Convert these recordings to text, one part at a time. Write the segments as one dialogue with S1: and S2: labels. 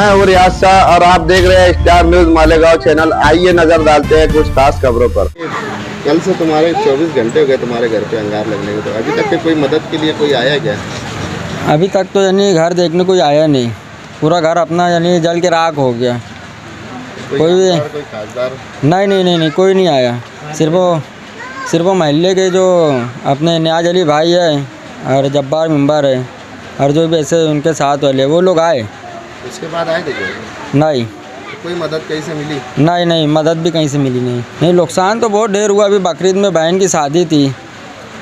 S1: मैं हूँ रियाज शाह और आप देख रहे हैं स्टार न्यूज मालेगांव चैनल। आइए नजर डालते हैं कुछ खास खबरों पर। कल से तुम्हारे 24 घंटे हो गए तुम्हारे घर पे अंगार लगने के, तो अभी तक के कोई मदद के लिए कोई आया क्या?
S2: अभी तक तो यानी घर देखने कोई आया नहीं, पूरा घर अपना यानी जल के राख हो गया। कोई
S1: खासदार
S2: नहीं, कोई नहीं आया। सिर्फ वो मोहल्ले के जो अपने नियाज अली भाई है और जब्बार मेंबर है और जो भी ऐसे उनके साथ वाले वो लोग आए।
S1: उसके बाद आए थे क्या?
S2: नहीं,
S1: कोई मदद कहीं से मिली?
S2: नहीं, मदद भी कहीं से मिली नहीं। नुकसान तो बहुत ढेर हुआ। अभी बकरीद में बहन की शादी थी,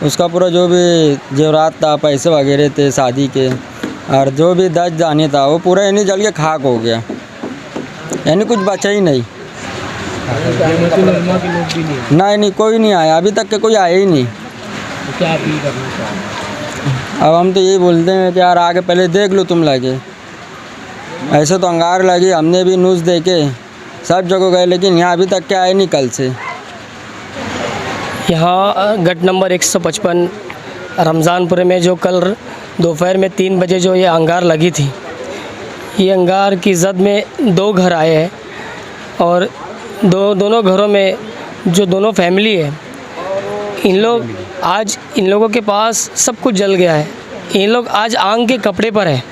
S2: उसका पूरा जो भी जेवरात था, पैसे वगैरह थे शादी के, और जो भी दज जाने था वो पूरा यानी जल के खाक हो गया, यानी कुछ बचा ही नहीं। नहीं, कोई नहीं आया अभी तक के, कोई आया ही नहीं।
S3: क्या अपील करना चाहेंगे?
S2: अब हम तो यही बोलते हैं कि यार आगे पहले देख लो तुम लगे। ऐसे तो अंगार लगी, हमने भी न्यूज़ देखे सब जगह गए, लेकिन यहाँ अभी तक क्या आए नहीं कल से।
S3: यहाँ गट नंबर 155 रमज़ानपुर में जो कल दोपहर में 3 बजे जो ये अंगार लगी थी, ये अंगार की जद में 2 घर आए हैं और दोनों घरों में जो दोनों फैमिली है, इन लोगों के पास सब कुछ जल गया है। इन लोग आज आंग के कपड़े पर है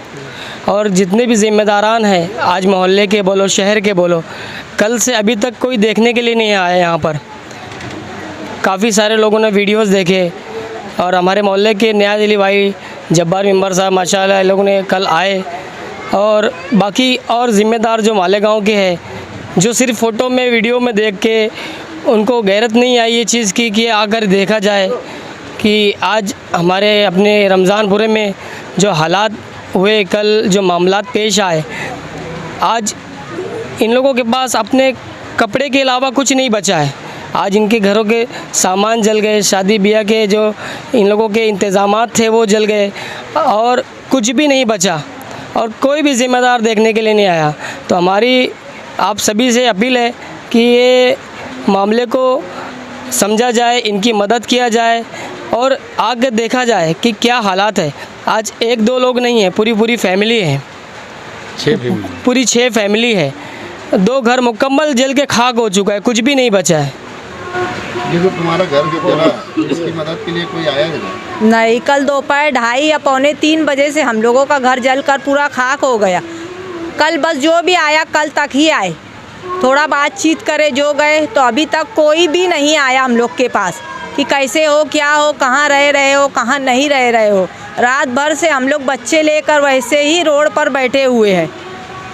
S3: और जितने भी ज़िम्मेदारान हैं, आज मोहल्ले के बोलो, शहर के बोलो, कल से अभी तक कोई देखने के लिए नहीं आया यहाँ पर। काफ़ी सारे लोगों ने वीडियोस देखे और हमारे मोहल्ले के नियाज अली भाई, जब्बार मेंबर साहब माशाल्लाह लोगों ने कल आए, और बाकी और ज़िम्मेदार जो मालेगांव के हैं, जो सिर्फ फ़ोटो में वीडियो में देख के उनको गैरत नहीं आई ये चीज़ की कि आकर देखा जाए कि आज हमारे अपने रमज़ानपुरे में जो हालात हुए, कल जो मामलात पेश आए, आज इन लोगों के पास अपने कपड़े के अलावा कुछ नहीं बचा है। आज इनके घरों के सामान जल गए, शादी ब्याह के जो इन लोगों के इंतज़ामात थे वो जल गए और कुछ भी नहीं बचा, और कोई भी ज़िम्मेदार देखने के लिए नहीं आया। तो हमारी आप सभी से अपील है कि ये मामले को समझा जाए, इनकी मदद किया जाए और आगे देखा जाए कि क्या हालात है। आज 1-2 लोग नहीं है, पूरी फैमिली है,
S1: 6 फैमिली,
S3: पूरी 6 फैमिली है। 2 घर मुकम्मल जल के खाक हो चुका है, कुछ भी नहीं बचा है।
S1: ये जो तुम्हारा घर जो जला, इसकी मदद के लिए कोई आया है?
S4: नहीं, कल दोपहर 2:30 या 2:45 बजे से हम लोगों का घर जलकर पूरा खाक हो गया। कल बस जो भी आया कल तक ही आए, थोड़ा बातचीत करे जो गए, तो अभी तक कोई भी नहीं आया हम लोग के पास कि कैसे हो, क्या हो, कहाँ रह रहे हो, कहाँ नहीं रह रहे हो। रात भर से हम लोग बच्चे लेकर वैसे ही रोड पर बैठे हुए हैं,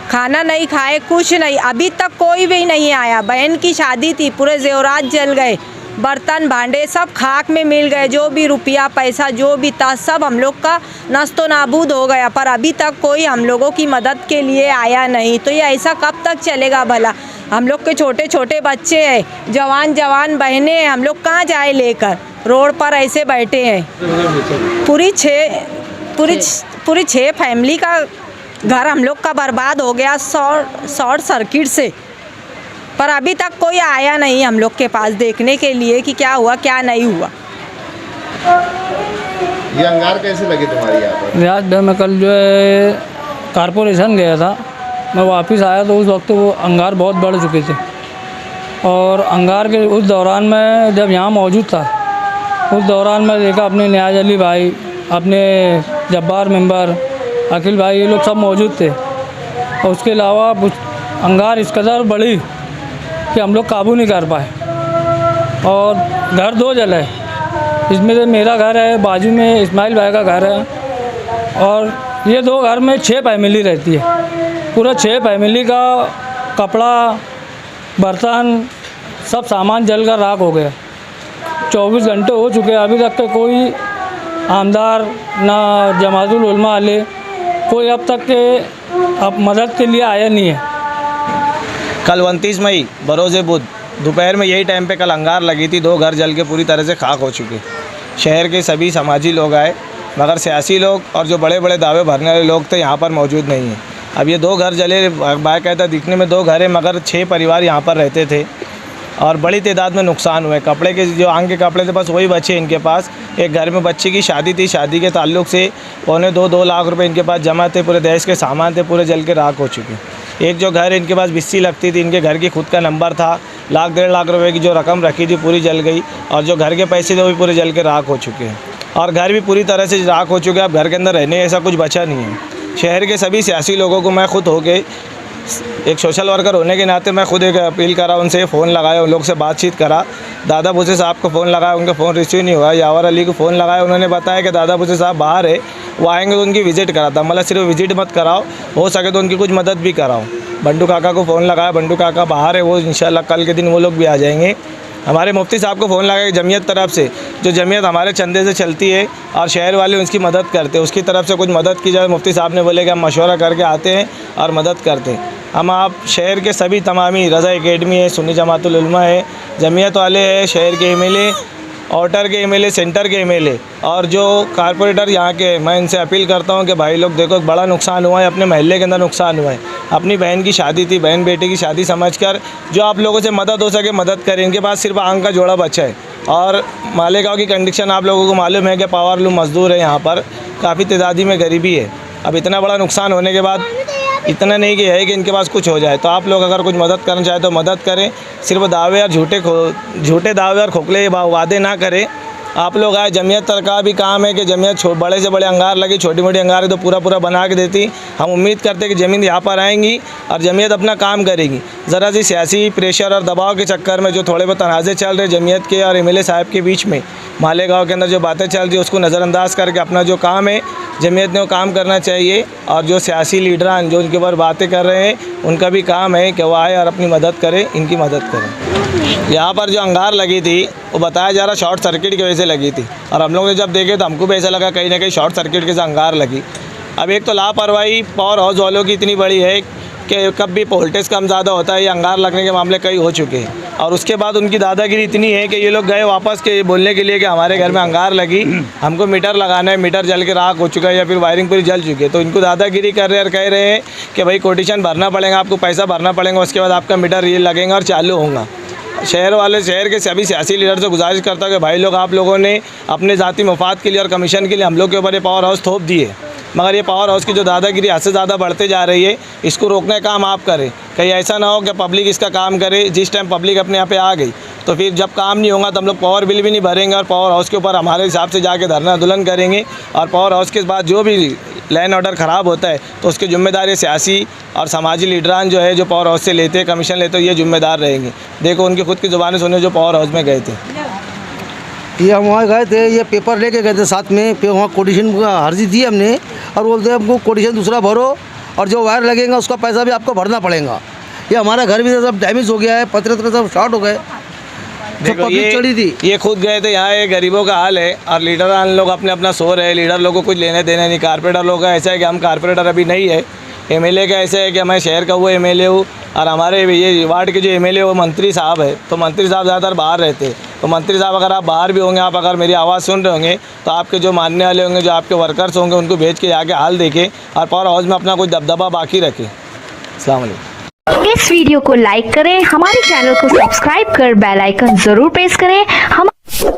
S4: खाना नहीं खाए, कुछ नहीं। अभी तक कोई भी नहीं आया। बहन की शादी थी, पूरे जेवरात जल गए, बर्तन भांडे सब खाक में मिल गए, जो भी रुपया पैसा जो भी था सब हम लोग का नस्तो नाबूद हो गया। पर अभी तक कोई हम लोगों की मदद के लिए आया नहीं। तो ये ऐसा कब तक चलेगा भला? हम लोग के छोटे छोटे बच्चे हैं, जवान बहनें हैं, हम लोग कहाँ जाए लेकर? रोड पर ऐसे बैठे हैं। पूरी 6 फैमिली का घर हम लोग का बर्बाद हो गया शॉर्ट सर्किट से। पर अभी तक कोई आया नहीं हम लोग के पास देखने के लिए कि क्या हुआ क्या नहीं हुआ।
S1: ये अंगार कैसे लगी तुम्हारी यहाँ पर?
S5: रियाज भाई, मैं कल जो है कारपोरेशन गया था, मैं वापस आया तो उस वक्त वो अंगार बहुत बढ़ चुके थे, और अंगार के उस दौरान मैं जब यहाँ मौजूद था, उस दौरान मैं देखा अपने नियाज अली भाई, अपने जब्बार मेंबर, अखिल भाई, ये लोग सब मौजूद थे। और उसके अलावा अंगार इस कदर बढ़ी कि हम लोग काबू नहीं कर पाए, और घर 2 जले, इसमें से मेरा घर है, बाजू में इस्माइल भाई का घर है, और ये 2 घर में 6 फैमिली रहती है। पूरा 6 फैमिली का कपड़ा, बर्तन, सब सामान जल कर राख हो गया। 24 घंटे हो चुके हैं, अभी तक तो कोई आमदार ना जमातुल उलमा वाले कोई अब तक के अब मदद के लिए आया नहीं है।
S6: कल 29 मई बरोज़े बुध दोपहर में यही टाइम पे कल अंगार लगी थी। 2 घर जल के पूरी तरह से खाक हो चुके। शहर के सभी समाजी लोग आए, मगर सियासी लोग और जो बड़े बड़े दावे भरने वाले लोग थे यहाँ पर मौजूद नहीं हैं। अब ये 2 घर जले, बाकायदा दिखने में 2 घर है, मगर 6 परिवार यहाँ पर रहते थे और बड़ी तादाद में नुकसान हुए। कपड़े के जो आंग के कपड़े थे बस वही बचे इनके पास। एक घर में बच्ची की शादी थी, शादी के ताल्लुक से 2.25 लाख रुपए इनके पास जमा थे, पूरे दहेज के सामान थे, पूरे जल के राख हो चुके। एक जो घर इनके पास बिस्सी लगती थी, इनके घर की खुद का नंबर था, 1,00,000-1,50,000 रुपए की जो रकम रखी थी पूरी जल गई, और जो घर के पैसे थे वो भी पूरे जल के राख हो चुके हैं, और घर भी पूरी तरह से राख हो चुके हैं। अब घर के अंदर रहने ऐसा कुछ बचा नहीं है। शहर के सभी सियासी लोगों को मैं खुद होके एक सोशल वर्कर होने के नाते मैं खुद एक अपील करा, उनसे फ़ोन लगाया, उन लोग से बातचीत करा। दादा भूसे साहब को फ़ोन लगाया, उनका फ़ोन रिसीव नहीं हुआ। यावर अली को फ़ोन लगाया, उन्होंने बताया कि दादा भूसे साहब बाहर है, वो आएंगे तो उनकी विज़िट कराता, मतलब सिर्फ विज़िट मत कराओ, हो सके तो उनकी कुछ मदद भी कराओ। बंडू काका को फ़ोन लगाया, बंडू काका बाहर है, वो इंशाल्लाह कल के दिन वो लोग भी आ जाएंगे। हमारे मुफ्ती साहब को फ़ोन लगाया जमीयत तरफ से, जो जमीयत हमारे चंदे से चलती है और शहर वाले उसकी मदद करते हैं, उसकी तरफ से कुछ मदद की जाए। मुफ्ती साहब ने बोले कि हम मशवरा करके आते हैं और मदद करते हैं। हम आप शहर के सभी तमामी रज़ा एकेडमी है, सुन्नी जमातुल उलमा है, जमीयत वाले हैं, शहर के एमएलए, आउटर के एमएलए, सेंटर के एमएलए और जो कारपोरेटर यहाँ के, मैं इनसे अपील करता हूँ कि भाई लोग देखो बड़ा नुकसान हुआ है, अपने महल्ले के अंदर नुकसान हुआ है, अपनी बहन की शादी थी, बहन बेटे की शादी समझकर जो आप लोगों से मदद हो सके मदद करें। इनके पास सिर्फ आंख का जोड़ा बचा है और मालेगांव की कंडीशन आप लोगों को मालूम है कि पावरलूम मज़दूर है, यहाँ पर काफ़ी तादादी में गरीबी है। अब इतना बड़ा नुकसान होने के बाद इतना नहीं कि है कि इनके पास कुछ हो जाए, तो आप लोग अगर कुछ मदद करना चाहें तो मदद करें। सिर्फ दावे और झूठे दावे और खोखले वादे ना करें। आप लोग आए, जमीयत का भी काम है कि जमीयत बड़े से बड़े अंगार लगी, छोटी मोटी अंगार तो पूरा बना के देती। हम उम्मीद करते हैं कि ज़मीन यहाँ पर आएंगी और जमीयत अपना काम करेगी। ज़रा सी सियासी प्रेशर और दबाव के चक्कर में जो थोड़े बहुत तनाज़े चल रहे जमीयत के और एमएलए साहब के बीच में, मालेगांव के अंदर जो बातें चल रही है उसको नज़रअंदाज करके अपना जो काम है जमीयत ने वो काम करना चाहिए। और जो सियासी लीडरान जो उनके ऊपर बातें कर रहे हैं उनका भी काम है कि वो आए और अपनी मदद करें, इनकी मदद करें। यहाँ पर जो अंगार लगी थी वो बताया जा रहा शॉर्ट सर्किट की वजह से लगी थी, और हम लोग ने जब देखे तो हमको भी ऐसा लगा कहीं ना कहीं शॉर्ट सर्किट के से अंगार लगी। अब एक तो लापरवाही पावर हाउस वालों की इतनी बड़ी है कि कब भी वोल्टेज कम ज़्यादा होता है, ये अंगार लगने के मामले कई हो चुके हैं। और उसके बाद उनकी दादागिरी इतनी है कि ये लोग गए वापस के बोलने के लिए कि हमारे घर में अंगार लगी, हमको मीटर लगाना है, मीटर जल के राख हो चुका है या फिर वायरिंग पूरी जल चुकी है। तो इनको दादागिरी कर रहे हैं और कह रहे हैं कि भाई कोटेशन भरना पड़ेगा, आपको पैसा भरना पड़ेगा, उसके बाद आपका मीटर ये लगेगा और चालू होगा। शहर वाले, शहर के सभी सियासी लीडर से गुजारिश करता हूँ कि भाई लोग आप लोगों ने अपने ज़ाती मफाद के लिए और कमीशन के लिए हम लोग के ऊपर ये पावर हाउस थोप दिए, मगर ये पावर हाउस की जो दादागिरी हद से ज़्यादा बढ़ते जा रही है, इसको रोकने का काम आप करें। कहीं ऐसा ना हो कि पब्लिक इसका काम करे, जिस टाइम पब्लिक अपने यहाँ पे आ गई तो फिर जब काम नहीं होगा तो हम लोग पावर बिल भी नहीं भरेंगे और पावर हाउस के ऊपर हमारे हिसाब से जाके धरना आंदोलन करेंगे। और पावर हाउस के बाद जो भी लैंड ऑर्डर ख़राब होता है तो उसकी जिम्मेदारी सियासी और समाजी लीडरान जो है, जो पावर हाउस से लेते हैं, कमीशन लेते हैं, ये जिम्मेदार रहेंगे। देखो उनकी खुद की ज़ुबानें सुने जो पावर हाउस में गए थे,
S7: ये हम वहाँ गए थे, ये पेपर लेके गए थे साथ में, फिर वहाँ कोटेशन का अर्जी दी हमने और बोलते हैं हमको कोटेशन दूसरा भरो और जो वायर लगेगा उसका पैसा भी आपको भरना पड़ेगा। ये हमारा घर भी सब डैमेज हो गया है, पत्थर सब शॉर्ट हो गए,
S6: देखो ये खुद गए थे यहाँ। ये गरीबों का हाल है और लीडर लोग अपने अपना सो रहे हैं। लीडर लोगों को कुछ लेने देने नहीं। कारपोरेटर लोग का ऐसा है कि हम कारपोरेटर अभी नहीं है। एमएलए का ऐसा है कि मैं शहर का वो एमएलए हूँ और हमारे ये वार्ड के जो एमएलए वो मंत्री साहब है, तो मंत्री साहब ज़्यादातर बाहर रहते हैं। तो मंत्री साहब अगर आप बाहर भी होंगे, आप अगर मेरी आवाज़ सुन रहे होंगे तो आपके जो मानने वाले होंगे, जो आपके वर्कर्स होंगे, उनको भेज के जाके हाल देखें और पावर हाउस में अपना कुछ दबदबा बाकी रखें। अस्सलाम वालेकुम।
S8: इस वीडियो को लाइक करें, हमारे चैनल को सब्सक्राइब कर बेल आइकन जरूर प्रेस करें। हम